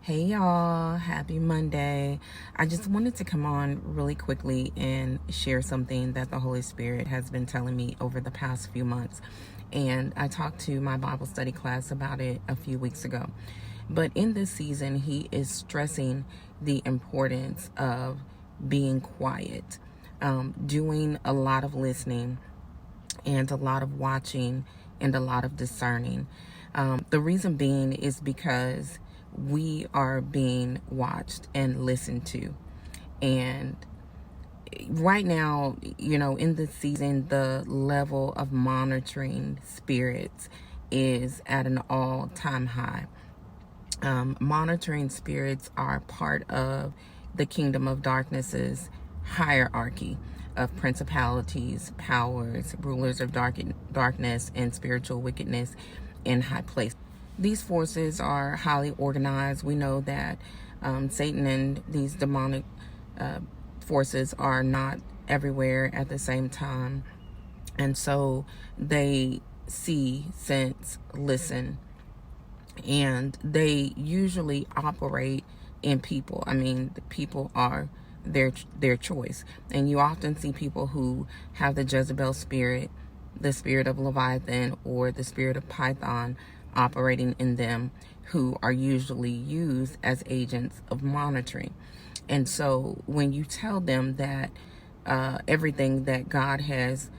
Hey y'all, happy Monday. I just wanted to come on really quickly and share something that the Holy Spirit has been telling me over the past few months. And I talked to my Bible study class about it a few weeks ago. But in this season, he is stressing the importance of being quiet, doing a lot of listening and a lot of watching and a lot of discerning. The reason being is because we are being watched and listened to. And right now, in this season, the level of monitoring spirits is at an all-time high. Monitoring spirits are part of the kingdom of darkness's hierarchy of principalities, powers, rulers of darkness, and spiritual wickedness in high places. These forces are highly organized. We know that Satan and these demonic forces are not everywhere at the same time. And so they see, sense, listen, and they usually operate in people. I mean, the people are their choice. And you often see people who have the Jezebel spirit, the spirit of Leviathan, or the spirit of Python operating in them, who are usually used as agents of monitoring. And so when you tell them that everything that God has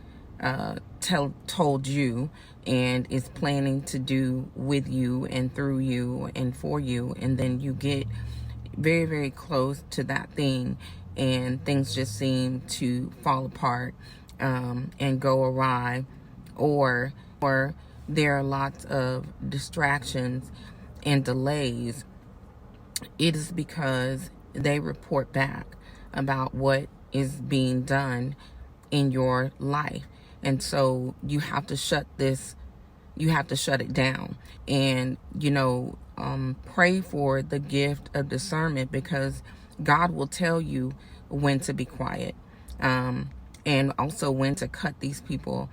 told you and is planning to do with you and through you and for you, and then you get very, very close to that thing and things just seem to fall apart and go awry, or there are lots of distractions and delays, it is because they report back about what is being done in your life. And so you have to shut it down. And, pray for the gift of discernment, because God will tell you when to be quiet, and also when to cut these people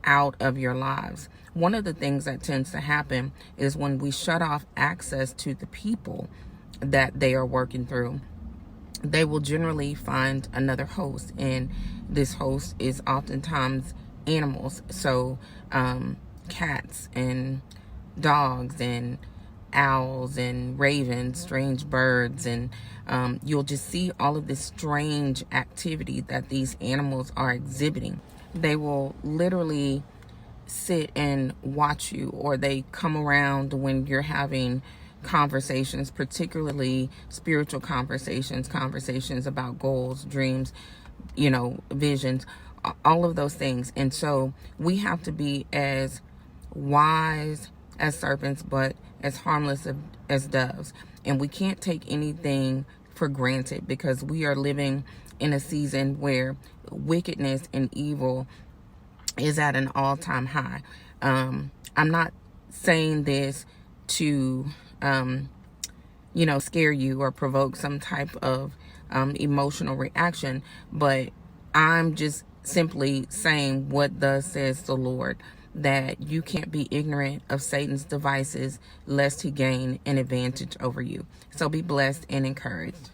out of your lives. One of the things that tends to happen is when we shut off access to the people that they are working through, they will generally find another host, and this host is oftentimes animals. So cats and dogs and owls and ravens, strange birds, and you'll just see all of this strange activity that these animals are exhibiting. They will literally sit and watch you, or they come around when you're having conversations, particularly spiritual conversations about goals, dreams, visions, all of those things. And so we have to be as wise as serpents, but as harmless as doves. And we can't take anything for granted, because we are living in a season where wickedness and evil is at an all-time high. I'm not saying this to scare you or provoke some type of emotional reaction, but I'm just simply saying what thus says the Lord, that you can't be ignorant of Satan's devices lest he gain an advantage over you. So be blessed and encouraged.